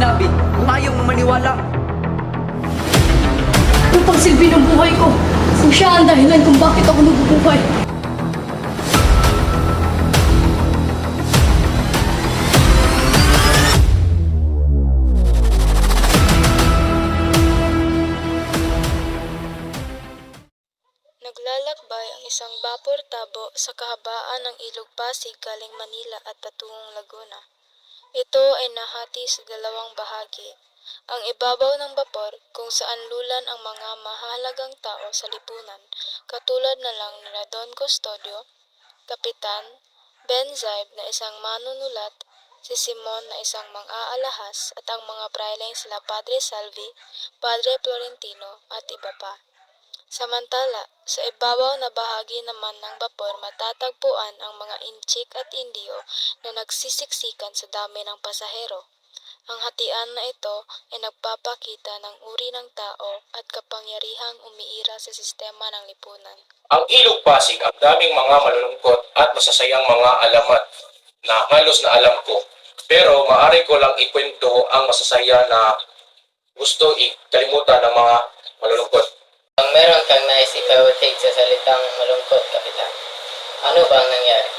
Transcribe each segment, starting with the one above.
sinabi kung ayaw mo maniwala. Ano pang silbi ng buhay ko? Kung siya ang dahilan kung bakit ako nabubuhay. Naglalakbay ang isang vapor tabo sa kahabaan ng Ilog Pasig galing Manila at patungong Laguna. Ito ay nahati sa dalawang bahagi. Ang ibabaw ng vapor kung saan lulan ang mga mahalagang tao sa lipunan, katulad na lang nila Don Custodio, Kapitan, Ben Zaib na isang manunulat, si Simon na isang mang-aalahas at ang mga praileng sila Padre Salvi, Padre Florentino at iba pa. Samantala, sa ibabaw na bahagi naman ng vapor matatagpuan ang mga inchik at indio na nagsisiksikan sa dami ng pasahero. Ang hatian na ito ay nagpapakita ng uri ng tao at kapangyarihang umiira sa sistema ng lipunan. Ang Ilog Pasig, ang daming mga malulungkot at masasayang mga alamat na halos na alam ko. Pero maaari ko lang ikwento ang masasaya na gusto ikalimutan ng mga malulungkot. Ang meron kang nais ipawatid sa salitang malungkot, Kapitan. Ano ba ang nangyari?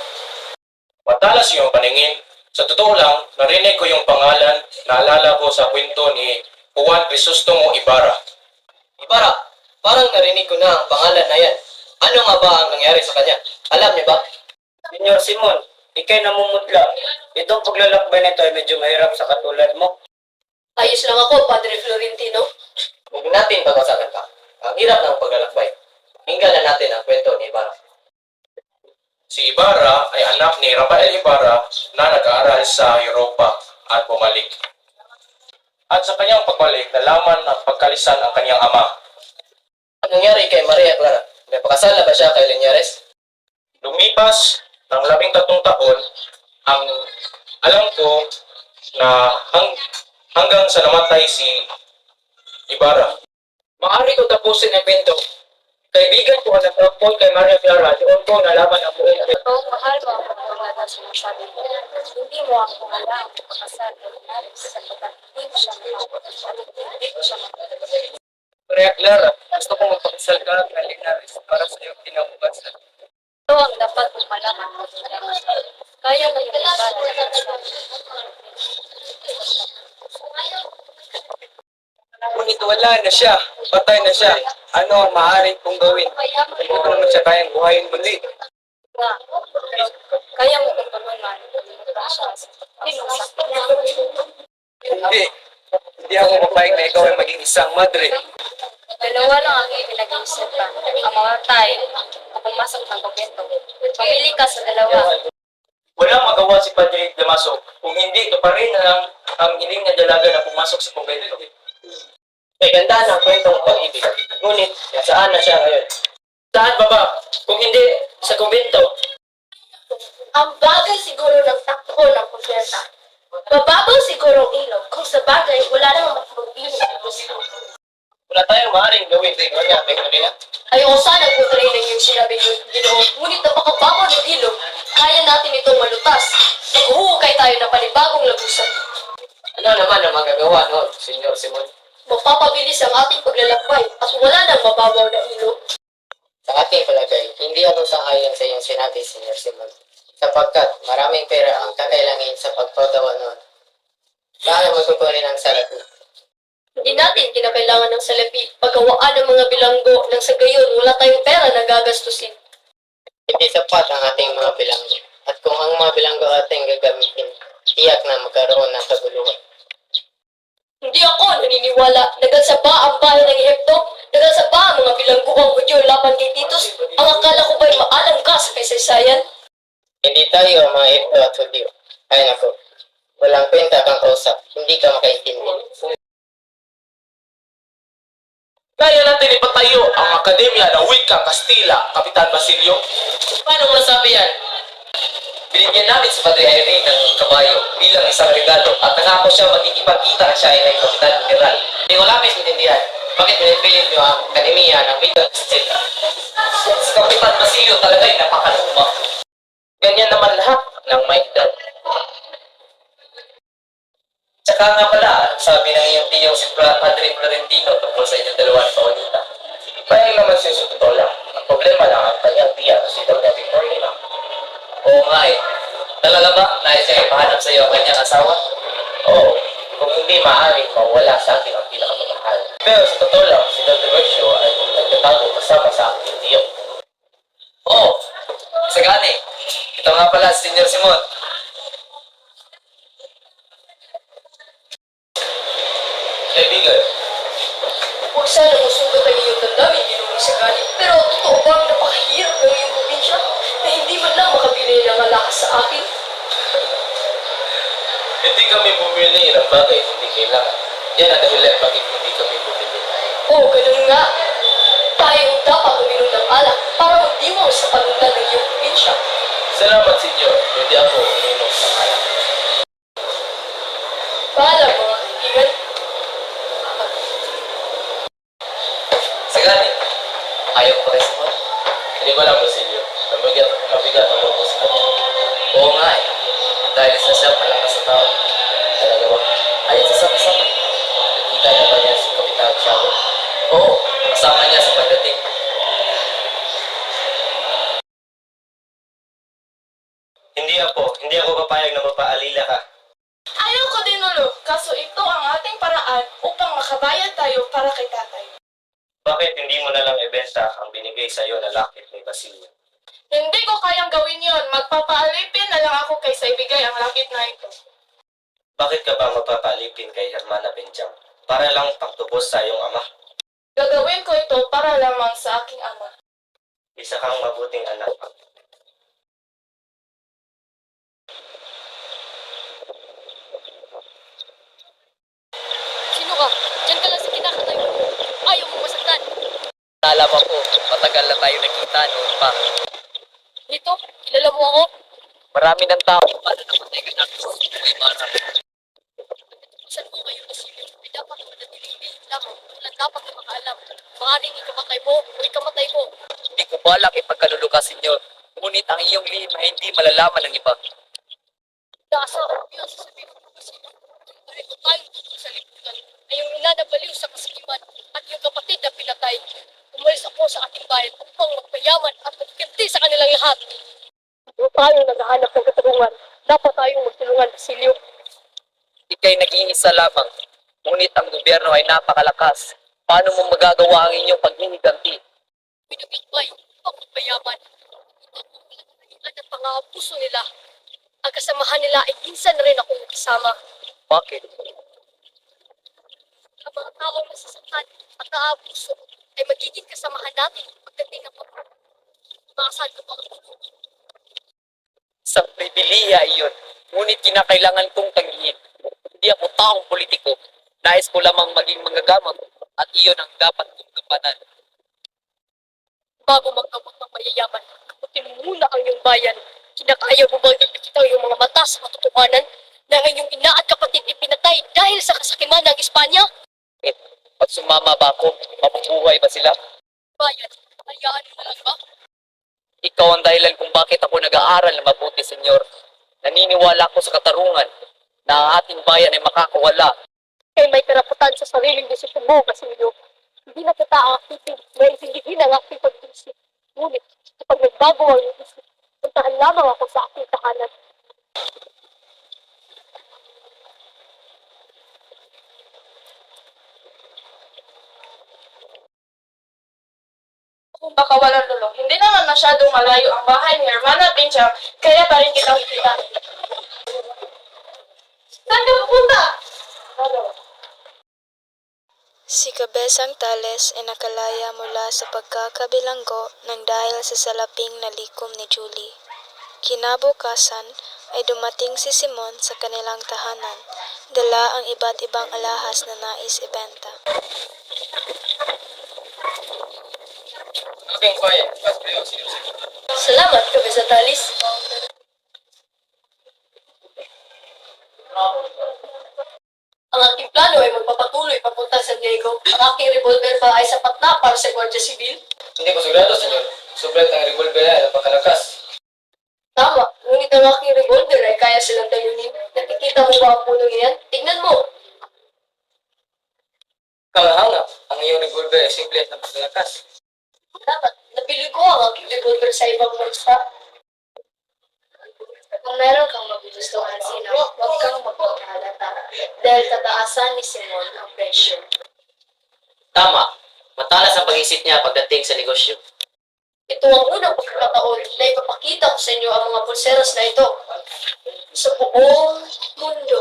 Matalas yung paningin. Sa totoo lang, narinig ko yung pangalan, naalala ko sa kwento ni Juan Crisostomo Ibarra. Ibarra, parang narinig ko na ang pangalan na yan. Ano nga ba ang nangyari sa kanya? Alam niyo ba? Senyor Simon, ikay namumutla. Itong paglalakbay nito ay medyo mahirap sa katulad mo. Ayos lang ako, Padre Florentino. Huwag natin pag-usapan pa. Ang hirap ng paglalakbay. Hinggan na natin ang kwento ni Ibarra. Si Ibarra ay anak ni Rafael Ibarra na nag-aaral sa Europa at bumalik. At sa kanyang pagbalik, nalaman na pagkalisan ang kanyang ama. Ang nangyari kay Maria Clara? May pakasal na ba siya kay Linyares? Lumipas ng 13 taon, ang alam ko na hanggang sa namatay si Ibarra. Maaari ko tapusin ang kwento. Kaibigan ko ang nagpapol kay Maria Clara, doon ko nalaman ang buong kwento. Oo, mahal mo ako mga na sinasabi mo. Hindi mo ako alam kung pakasal ng Linares sapagkat hindi ko siya mahal at hindi ko siya mahal. Maria Clara, gusto kong magpakasal ka kay Linares para sa iyong kinabukasan. Ito ang dapat mong malaman mo. Kaya mo yung iba Ngunit wala na siya, patay na siya. Ano ang maaari kong gawin? Hindi ko naman siya kayang buhayin muli. Kaya mo kung tulungan. Hindi. Hindi ako mapayag na ikaw ay maging isang madre. Dalawa lang ang pinag-iisipan. Ang mamatay o pumasok ng kumpento. Pumili ka sa dalawa. Walang magawa si Padre Damaso kung hindi ito pa rin ang hiling na dalaga na pumasok sa kumbento. May ganda ng kwentong pag-ibig. Ngunit, nasaan na siya ngayon? Saan ba ba? Kung hindi, sa kumbento. Ang bagay siguro ng takbo ng kumpiyansa. Mababaw siguro ang ilog kung sa bagay wala namang magbibigay ng gusto. Wala tayong maaaring gawin. Kanya, may kanila. Ayoko sana kung training yung sinabi niyo, Ginoo. Ngunit napakababaw ng ilog, kaya natin itong malutas. Maghuhukay tayo ng panibagong lagusan. Ano naman ang magagawa noon, Senyor Simon? Magpapabilis ang ating paglalakbay at wala nang mababaw na ilog. Sa ating palagay, hindi ako sang-ayon sa iyong sinabi, Senyor Simon. Sapagkat maraming pera ang kakailangin sa pagpagawa noon. Saan mo tutunin ang salapi? Hindi natin kinakailangan ng salapi, paggawaan ng mga bilanggo nang sa gayon wala tayong pera na gagastusin. Hindi sapat ang ating mga bilanggo. At kung ang mga bilanggo ating gagamitin, tiyak na magkaroon ng kaguluhan. Hindi ako naniniwala. Nagansa ba ang bahay ng Ehipto? Nagansa ba ang mga bilangguang Hudyo laban kay Titus? Ang akala ko ba'y maalam ka sa kasaysayan? Hindi tayo ang mga Ehipto at Hudyo. Ay nako, walang kwenta kang kausap. Hindi ka makaintindi. Kaya natin ipatayo ang Akademya ng Wikang Kastila, Kapitan Basilio. Paano mo nasabi yan? Binigyan namin si Padre Irene ng kabayo bilang isang regalo at nangako siya magkikipagkita siya ay Kapitan General. Hindi ko labis intindihan. Bakit pinipilit niyo ang Akademiya ng Wikang Kastila? Si Kapitan Basilio talaga'y napakaluma. Ganyan naman lahat ng may edad. Tsaka Saka nga pala, anong sabi ng iyong tiyong si Padre Florentino tungkol sa inyong dalawa ni Paulita? Payag naman siya sa totoo lang. Ang problema lang ang kanyang tiya si daw na Victorina. Oo nga eh. Talaga ba? Nais niya ipahanap sa iyo ang kanyang asawa? Oo, kung hindi maaaring mawala sa akin ang pinakamamahal. Pero sa totoo lang, si Don Diversio ay nagtatago kasama sa aking tiyo. Oo. Sagani. Ito nga pala, Senior Simon. Kaibigan, Huwag sana masugat ang iyong damdamin, Ginoong Sagani. Pero totoo bang napakahirap ng iyong probinsya na hindi man lang makabili ng alahas sa akin? hindi kami bumili ng bagay hindi kailangan. Yan ang dahilan bakit hindi kami bumili. Oo, ganun nga. Tayo dapat uminom ng alak para magdiwang sa panundan ng iyong probinsya. Salamat, Senyor. Hindi ako uminom ng alak. Paalam, mga kaibigan. Sagani. Ayaw ko kay Simon. Hindi ko alam, Basilio. Mabigat ang loob ko sa kanya. Oo nga eh. Dahil sa siya malakas sa tao. Talaga ba? Ayon sa sama-sama. Nakita na ba niya si Kapitan Shadow? Oo, kasama niya sa pagdating. Hindi ako papayag na mapaalila ka. Ayaw ko din ulo, kaso ito ang ating paraan upang makabayad tayo para kay tatay. Bakit hindi mo na lang ibenta ang binigay sa iyo na lakit ni Basilio? Hindi ko kayang gawin yon. Magpapaalipin na lang ako kaysa ibigay ang lakit na ito. Bakit ka ba magpapalipin kay Hermana Benjang? Para lang pagtubos sa iyong ama. Gagawin ko ito para lamang sa aking ama. Isa kang mabuting anak. Sino ka? Diyan ka lang sa kinakatay mo. Ayaw mo masaktan. Nalaman ko, matagal na tayo nakita noon pa. Dito, kilala mo ako? Marami ng tao paano namatay ka na kay Mara. Saan mo kayo Basilio? Ay dapat manatilihin lamang. Walang dapat na makaalam. Maaaring ikamatay mo o ikamatay mo. Hindi ko balak ipagkaluluka, Senyor. Ngunit ang iyong lihim ay hindi malalaman ng iba. Nasa yun sasabihin ko Basilio. Pareho tayong tutol sa lipunan. Ay yung ina na baliw sa kasakiman at yung kapatid na pinatay. Umalis ako sa ating bayan upang magpayaman at magkimti sa kanilang lahat. Kung tayo naghahanap ng katarungan, dapat tayong magtulungan, Basilio. Ika'y nag-iisa lamang. Ngunit ang gobyerno ay napakalakas. Paano mo magagawa ang inyong paghiniganti? Pinaglikbay upang magpayaman. At ang pang-aabuso nila. Ang kasamahan nila ay minsan na rin akong kasama. Bakit? Ang mga taong masasaktan at naabuso ay magiging kasamahan natin pagdating ng pagkakas. Maasahan ko pa ang tulong. Isang pribiliya iyon. Ngunit kinakailangan kong tangihin. Hindi ako taong politiko. Nais ko lamang maging manggagamot at iyon ang dapat kong gampanan. Bago magkamot ng mayayaman, kaputin mo muna ang iyong bayan. Kinakaya mo bang nakikita ang iyong mga mata sa katotohanan na ang iyong ina at kapatid ipinatay dahil sa kasakiman ng Espanya? Pag sumama ba ako, mabubuhay ba sila? Bayan, hayaan mo na lang ba? Ikaw ang dahilan kung bakit ako nag-aaral na mabuti, Senyor. Naniniwala ako sa katarungan na ang ating bayan ay makakawala. Kaya may karapatan sa sariling desisyon mo, Basilio. Hindi na kita ang aking naiintindihin ang aking pag-isip. Ngunit, kapag nagbago ang iyong isip, puntahan lamang ako sa aking tahanan. Kung baka walang lulong, hindi naman masyadong malayo ang bahay ni Hermana Benjang, kaya pa rin kita makita. Saan ka pupunta? Si Kabesang Tales ay nakalaya mula sa pagkakabilanggo ng dahil sa salaping na likom ni Julie. Kinabukasan ay dumating si Simon sa kanilang tahanan, dala ang iba't ibang alahas na nais ibenta. Aking quiet. Salamat, Kabesa Talis. Ang aking plano ay magpapatuloy papunta sa San Diego. Ang aking revolver ba ay sapat na para sa Guardia Civil? Hindi ko sigurado, Senyor. Sobrang ang revolver ay napakalakas. Tama, ngunit ang aking revolver ay kaya silang dayunin. Nakikita mo ba ang puno niyan? Tignan mo, revolver ay simple at napakalakas. Dapat, nabili ko ang aking revolver sa ibang bansa. Kung meron kang magugustuhan sila, huwag kang magpapalata dahil tataasan ni Simon ang presyo. Tama. Matalas ang pag-isip niya pagdating sa negosyo. Ito ang unang pagkakataon na ipapakita ko sa inyo ang mga pulseras na ito sa buong mundo.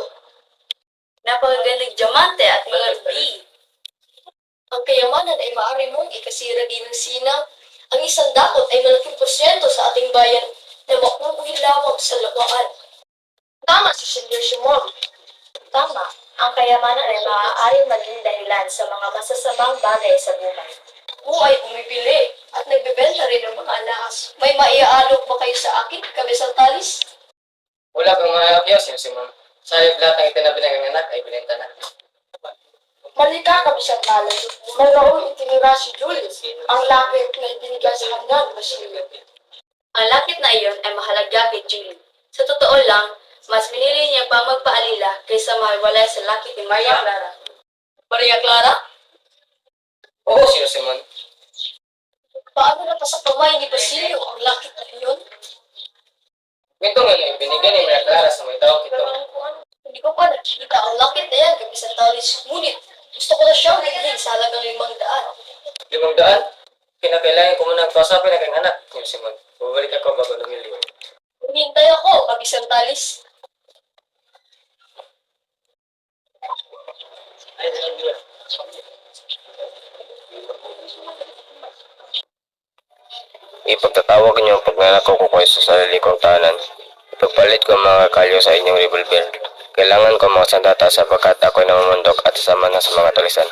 Napakagandang diamante at mga ruby. Ang kayamanan ay maaari mong ikasiragi ng sinang. Ang isang dakot ay malaking porsyento sa ating bayan na makukuhin lamang sa lakwaan. Tama si Senyor Simon. Tama. Ang kayamanan ay maaaring maging dahilan sa mga masasamang bagay sa buhay. Kung ay bumibili at nagbebenta rin ng mga alahas, may maiaalok ba kayo sa akin, kabisang talis? Wala kang maayos yun, Simon. Sa halip lahat ng itinabi ng anak ay binenta na. Mali ka, kabisang talis. Mayroong itinira si Julius, ang lakit na ibinigay sa kanya ng Basilio. Ang lakit na iyon ay mahalaga kay Julie. Sa totoo lang, mas pinili niya pa magpaalila kaysa mahiwalay sa lakit ni Maria Clara. Maria Clara, Oo, Sir Simon. paano na pa sa kamay ni Basilio ang lakit na iyon? Ito ngayon, binigyan ni Maria Clara sa may tawag ito. Hindi ko pa nakikita ang lakit na yan, kabisang talis. Ngunit, gusto ko na siyang bilhin sa halagang 500. 500? Kinakailangan ko muna kausapin ang aking anak, Sir Simon. Babalik ako bago lumili. Hinihintay ako, kabisang talis. Ipagtatawag niyo ang pagnanakaw ko kayo sa sarili kong tahanan. Ipagpalit ko ang mga kalyo sa inyong revolver. Kailangan ko mga sandata sapagkat ako'y namamundok at sasama na sa mga talisan.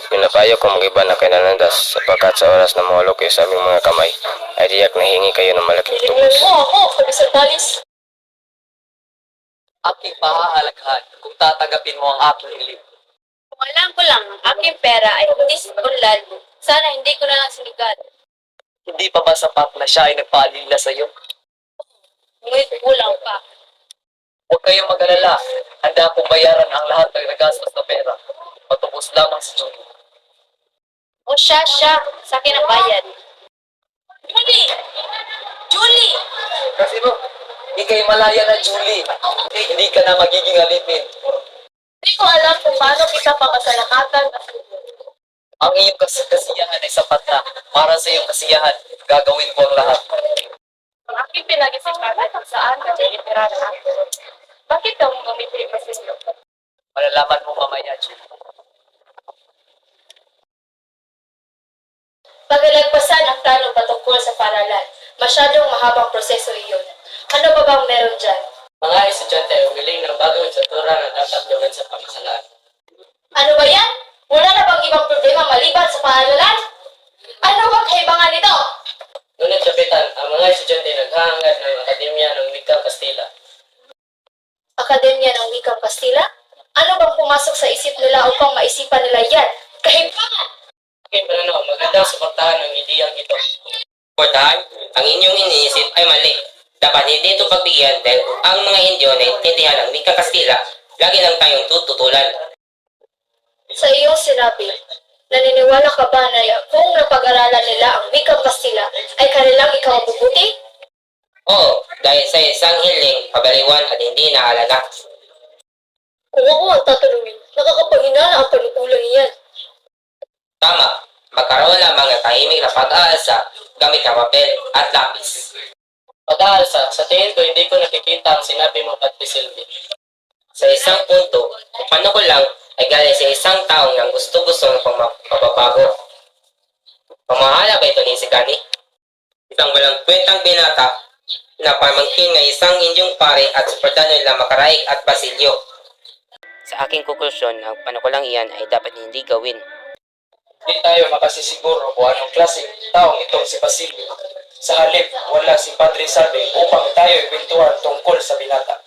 Pinapayo ko mag-iba na kayo nanandas sapagkat sa oras na mahulog kayo sa aming mga kamay, ay tiyak na hingi kayo ng malaking Tingnan tubos. mo ako, kabisang talis. Aking pahahalaghan kung tatanggapin mo ang aking hiling. Kung alam ko lang ang aking pera ay hindi unlad, sana hindi ko na lang sinigat. Hindi pa ba sapat na siya ay nagpaalila sa iyo? Ngunit kulang pa. Huwag kayong mag-alala. Handa akong bayaran ang lahat ng nagastos na pera. Patubos lamang si Julie. O siya, sa akin ang bayad. Julie! Julie! Kasi mo, ikay malaya na Julie. Hindi ka na magiging alipin. Hindi ko alam kung paano kita pakasalakatan. Ang iyong kasiyahan ay sapat na. Para sa iyong kasiyahan, gagawin ko ang lahat. Ang aking pinag-isipan kung saan ka tinitira na ako. Bakit ka mong gamitin mas gusto? Malalaman mo mamaya, Julie. Pagalagpasan ang plano patungkol sa paralan. Masyadong mahabang proseso iyon. Ano ba bang meron dyan? Mga estudyante ay umiling ng bagong struktura na dapat gawin sa pamahalaan. Ano ba yan? Wala na bang ibang problema maliban sa paaralan? Ano bang kaibangan nito? Ngunit kapitan, ang mga estudyante naghahangad ng Akademya ng Wikang Kastila. Akademya ng Wikang Kastila? Ano bang pumasok sa isip nila upang maisipan nila yan? Kaibangan! Aking pananaw, magandang suportahan ang ideyang ito. Portahan, ang inyong iniisip ay mali. Dapat hindi ito pagbigyan dahil ang mga Indio na intindihan ang wika Kastila, lagi lang tayong tututulan. Sa iyong sinabi, naniniwala ka ba na kung napag-aralan nila ang wikang Kastila ay kanilang ikawabubuti? Oo, dahil sa isang hiling, pabaliwan at hindi naalala. Kung ako ang tatanungin, nakakapanghinala ang panukulan niyan. Tama, magkaroon lamang ng tahimik na pag-aalsa gamit ang papel at lapis. Pag-aalsa, sa tingin ko hindi ko nakikita ang sinabi mo at Silvi. Sa isang punto, paano ko lang ay galing sa isang taong nang gusto-gusto ng pagbabago. Pamahala ba ito ni Sigani? Isang walang kwentang binata na pamangkin ng isang Indiong pare at suportano nila Makaraig at Basilio. Sa aking konklusyon, ang panukulang iyan ay dapat hindi gawin. Hindi tayo makasisiguro kung anong klaseng taong itong si Basilio. Sa halip, wala si Padre Salve upang tayo ikwentuhan tungkol sa binata.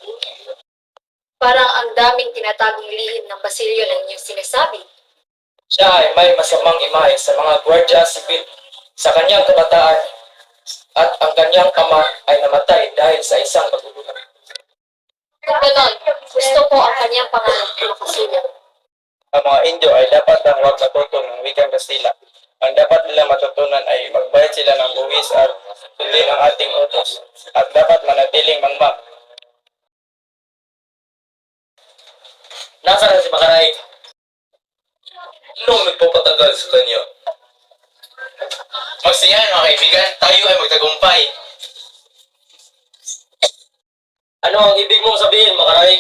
Parang ang daming tinatagong lihim ng Basilio ng inyong sinasabi. Siya ay may masamang imahe sa mga gwardya sibil sa kanyang kabataan at ang kanyang ama ay namatay dahil sa isang pagbubuhat. Kung ganon, gusto ko ang kanyang pangalan na Basilio. Ang mga Indio ay dapat lang huwag matuto ng wikang Kastila. Ang dapat nila matutunan ay magbayad sila ng buwis at sundin ang ating utos. At dapat manatiling mangmang. Nasaan na si Makaray? Anong nagpapatagal sa kanya? Magsiyahan mga kaibigan, tayo ay magtagumpay. Ano ang ibig mong sabihin, Makaray?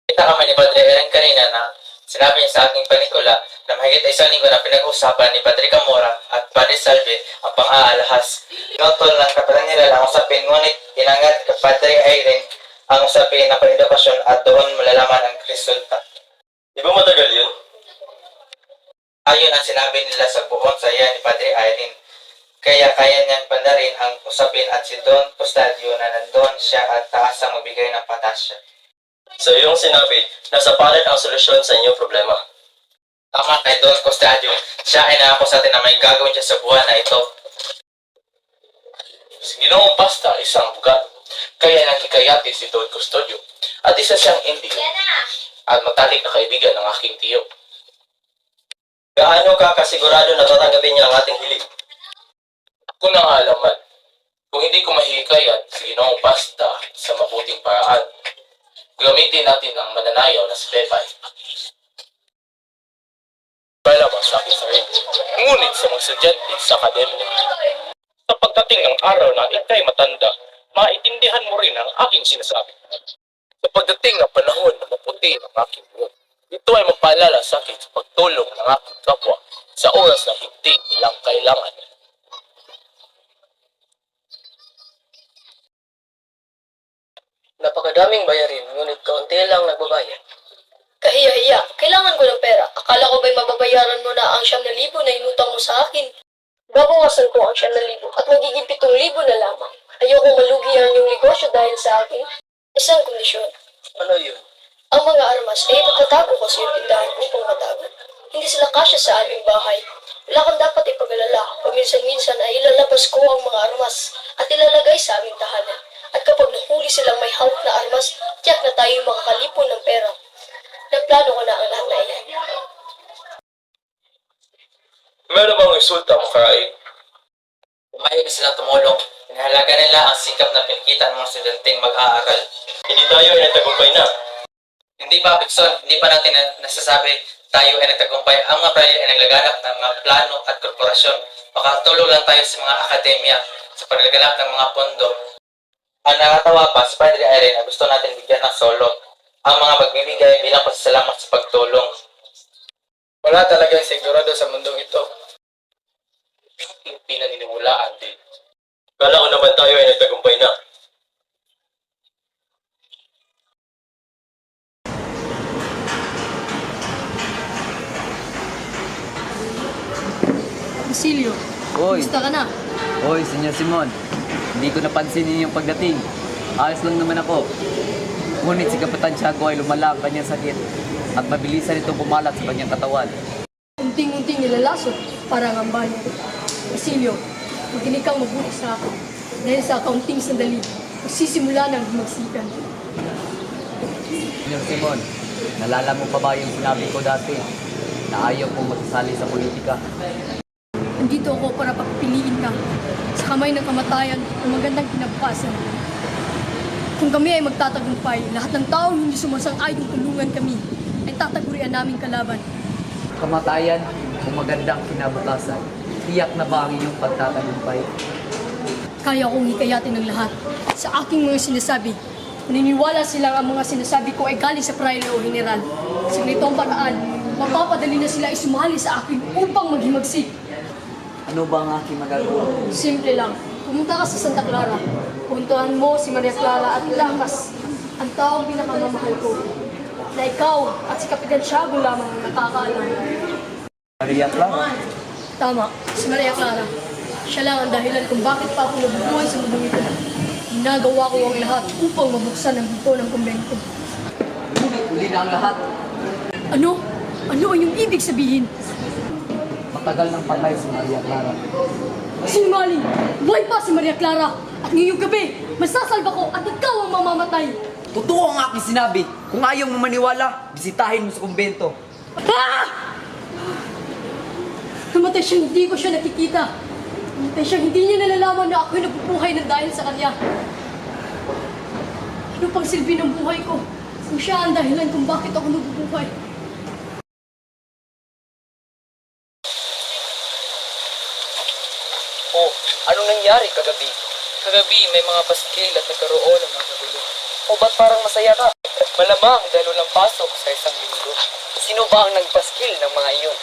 Kita kami ni Padre Aaron kanina na sinabi niya sa aking panikula na mahigit ay isang linggo na pinag-usapan ni Padre Camora at Padre Salve ang pang-aalahas. Pinotol ng Kapitán General ang usapin, ngunit inangat kay Padre Aaron ang usapin ng pang-edukasyon at doon malalaman ang resulta. Di ba matagal yun? Ayon ang sinabi nila sa buong saya ni Padre Aaron. Kaya kaya niyang pandarin ang usapin at si Don Custodio na nandun siya at taasang magbigay ng patasya. Sa iyong sinabi, nasa palit ang solusyon sa inyong problema. Tama kay Don Custodio, siya ay nangako sa atin na may gagawin siya sa buwan na ito. Si Ginoong Pasta, isang bugat. Kaya nakikayati si Don Custodio at isa siyang Indio at matalik na kaibigan ng aking tiyo. Gaano ka kasigurado na tatanggapin niya ang ating hiling? Kung nangalaman, kung hindi ko mahihikayat si Ginoong Pasta sa mabuting paraan, gamitin natin ang mananayaw na si Pepay. Palaman sa aking sarili, ngunit sa mga estudyante sa akademya. Sa pagdating ng araw na ikay matanda, maintindihan mo rin ang aking sinasabi. Sa pagdating ng panahon na maputi ng aking buhok, ito ay magpaalala sa akin sa pagtulong ng aking kapwa sa oras na hindi nilang kailangan. Napakadaming bayarin, ngunit kaunti lang nagbabayad. Kahiya-hiya, kailangan ko ng pera. Akala ko ba'y mababayaran mo na ang 9,000 na inutang mo sa akin? Babawasan ko ang 9,000 at magiging 7,000 na lamang. Ayoko malugi ang iyong negosyo dahil sa akin. Isang kondisyon. Ano yun? Ang mga armas ay ipagtatago ko sa iyong tindahan upang matago. Hindi sila kasya sa aming bahay. Wala kang dapat ipag-alala. Paminsan-minsan ay ilalabas ko ang mga armas at ilalagay sa aming tahanan. At kapag nahuli silang may hawak na armas, tiyak na tayo makakalipon ng pera. Naplano ko na ang lahat na iyan. Meron bang resulta, Makaray? Pumayag silang tumulong. Inahalaga nila ang sikap na pinikita ng mga estudyanteng mag-aaral. Hindi tayo ay nagtagumpay na. Hindi pa, Bikson, hindi pa natin nasasabi tayo ay nagtagumpay. Ang mga prayer ay naglaganap ng mga plano at korporasyon. Makatulong lang tayo sa mga akademya sa paglaganap ng mga pondo. Ang nakatawa pa, si Padre Aaron na gusto natin bigyan ng solo ang mga magbibigay bilang pasasalamat sa pagtulong. Wala talagang sigurado sa mundong ito. Aking pinaniniwalaan din. Kala ko naman tayo ay nagtagumpay na. Basilio, Hoy, gusto ka na? hoy, Senyor Simon. Hindi ko napansin yung pagdating. Ayos lang naman ako. Ngunit si Kapitan Tiago ay lumala ang kanyang sakit at mabilisan itong pumalat sa kanyang katawan. Unting-unting nilalasot, parang ang bayan. Basilio, makinig kang mabuti sa akin. Dahil sa kaunting sandali, magsisimula ng magsikan. Senyor Simon, nalala mo pa ba yung sinabi ko dati na ayaw kong magsasali sa politika? Nandito ako para pagpiliin ka sa kamay ng kamatayan ng magandang kinabukasan. Kung kami ay magtatagumpay, lahat ng taong hindi sumasang-ayon tulungan kami ay tatagurian naming kalaban. Kamatayan o magandang kinabukasan, tiyak na ba ang iyong pagtatagumpay? Kaya kong hikayatin ng lahat sa aking mga sinasabi. Naniniwala silang ang mga sinasabi ko ay galing sa prayle o general. Sa ganitong paraan, mapapadali na sila isumali sa akin upang maghimagsik. Ano ba ang aking magagawa? Simple lang. Pumunta ka sa Santa Clara. Puntuhan mo si Maria Clara at ilakas ang taong pinakamamahal ko. Na ikaw at si Kapitan Tiago lamang ang nakakaalam. Maria Clara? Tama, si Maria Clara. Siya lang ang dahilan kung bakit pa ako nabubuhay sa mundong ito. Ginagawa ko ang lahat upang mabuksan ang pinto ng kumbento. Uli na ang lahat. Ano? Ano ang iyong ibig sabihin? Matagal nang patay si Maria Clara. Sinungaling! Buhay pa si Maria Clara! At ngayong gabi, masasalba ko at ikaw ang mamamatay! Totoo ang aking sinabi. Kung ayaw mo maniwala, bisitahin mo sa kumbento. Ah! Namatay siyang hindi ko siya nakikita. Namatay siyang hindi niya nalalaman na ako'y nabubuhay ng dahil sa kanya. Ano pang silbi ng buhay ko kung siya ang dahilan kung bakit ako nabubuhay? Oh, anong nangyari kagabi? Kagabi, may mga paskil at nagkaroon ng mga kagulo. O ba't parang masaya ka? Malamang dahil walang pasok sa isang linggo. Sino ba ang nagpaskil ng mga iyon?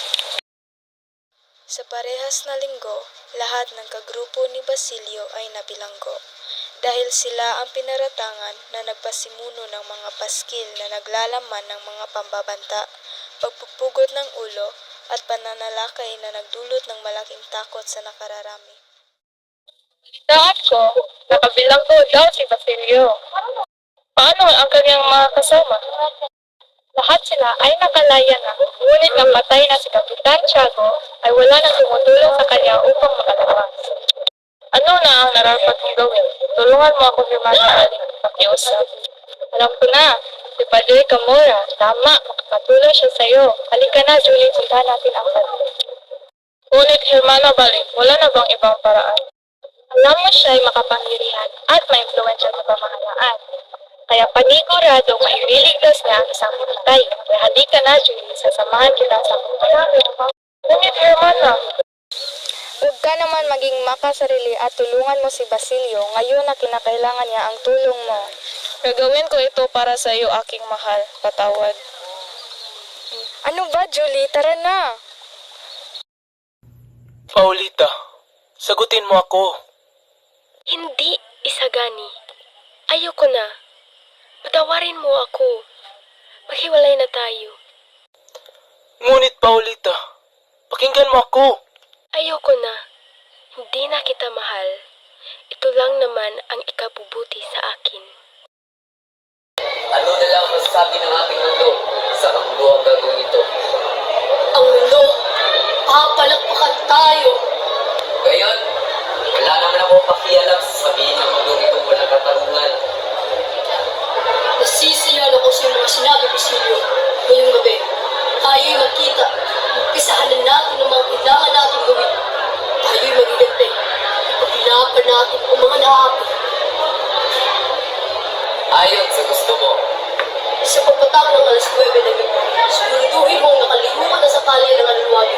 Sa parehas na linggo, lahat ng kagrupo ni Basilio ay nabilanggo. Dahil sila ang pinaratangan na nagpasimuno ng mga paskil na naglalaman ng mga pambabanta, pagpupugot ng ulo, at pananalakay na nagdulot ng malaking takot sa nakararami. Daan ko, nakabilanggo daw si Basilio. Paano ang kanyang mga kasama? Lahat sila ay nakalaya na, ngunit nang patay na si Kapitan Tiago, ay wala nang tumutulong sa kanya upang makalabas. Ano na ang narapat mong gawin? Tulungan mo ako ni Aling pakiusap. Alam ko na, si Padre Camora, tama, makakatulong siya sa iyo. Halika na, Julie, punta natin ang Padre. Ngunit, Hermano Balik, wala na bang ibang paraan? Alam mo siya ay makapangyarihan at may influensya sa pamahalaan. Kaya paniguradong maililigtas niya ang isang patay. Kaya halika na, Julie, sasamahan kita sa pagpapalaki. Ngunit, Hermana, Huwag ka naman maging makasarili at tulungan mo si Basilio ngayon na kinakailangan niya ang tulong mo. gagawin ko ito para sa iyo, aking mahal. Patawad. Ano ba, Julie? Tara na! Paulita, sagutin mo ako. Hindi, Isagani. Ayoko na. Patawarin mo ako. Maghiwalay na tayo. Ngunit Paulita, pakinggan mo ako. Ayoko na. Hindi na kita mahal. Ito lang naman ang ikabubuti sa akin. Ano na lang masasabi ng ating mundo sa kamundo ang gagawin ito? Ang mundo, papalakpakan tayo. Ngayon, wala naman ako pakialam sa sabihin ng mundo itong walang katarungan. Nasisiyan ako sa mga sinabi, Basilio. Ngayong gabi, tayo'y magkita. Umpisahan na natin ang mga kailangan natin gawin. Tayo'y magigante. Paglaban natin ang mga naapi. Ayon sa gusto mo, Sa pagpatak ng alas 9 na gabi, siguraduhin mong nakalimukan na sa kalye ng alulwagi.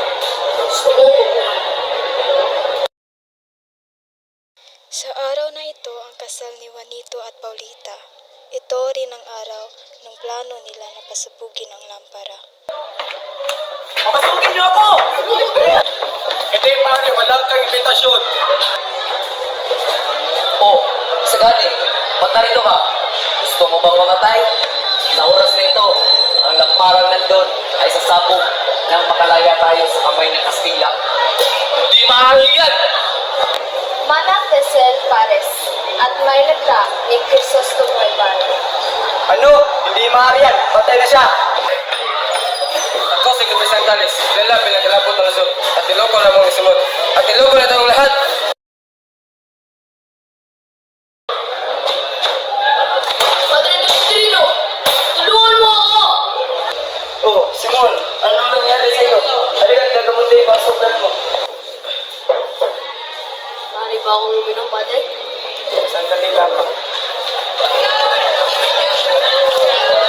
Gusto mo mabuhay. Sa araw na ito ang kasal ni Juanito at Paulita. Ito rin ang araw ng plano nila na pasabugin ang lampara. Papasukin niyo ako! Hindi, pare, walang kang imbitasyon. Oh, Isagani, ba't narito ka? Gusto mo bang mamatay? Sa oras na ito, ang lamparang nandun ay sasabog nang makalaya tayo sa kamay ng Kastila. Hindi maaari yan! Manak Desel Pares at may nagda ni Crisostomo Ibarra. Ano? Hindi maaari yan! Patay na siya! Ako si Kapisan Talis, dala pinagkalapot ng lusot, at iloko na mong isimot, at iloko na tayong lahat! Padre Dimitrino, tulungan mo ako! Oh, Simon, anong nangyari sa iyo? Halika't gagamutin yung mga sugat mo. Maaari ba akong uminom, Padre? Sandali lang.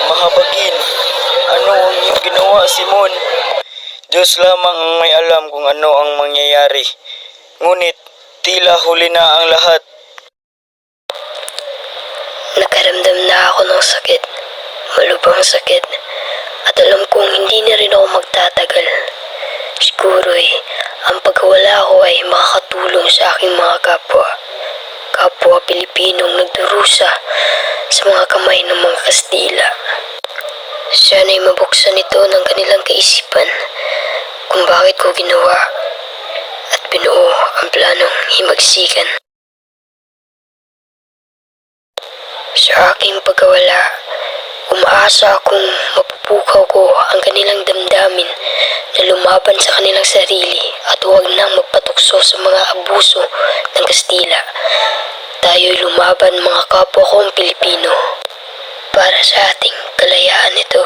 Mahabagin, ano ang iyong ginawa, Simon? Diyos lamang ang may alam kung ano ang mangyayari. Ngunit, tila huli na ang lahat. Nakaramdam na ako ng sakit, malubhang sakit, at alam kong hindi na rin ako magtatagal. Siguro'y ang pagkawala ko ay makakatulong sa aking mga kapwa Pilipinong nagdurusa sa mga kamay ng mga Kastila. Sana'y mabuksan ito ng kanilang kaisipan kung bakit ko ginawa at binuo ang planong himagsikan. Sa aking pagkawala, umaasa akong mapupukaw ko ang kanilang damdamin na lumaban sa kanilang sarili at huwag nang magpatukso sa mga abuso ng Kastila. Tayo'y lumaban mga kapwa kong Pilipino para sa ating kalayaan ito.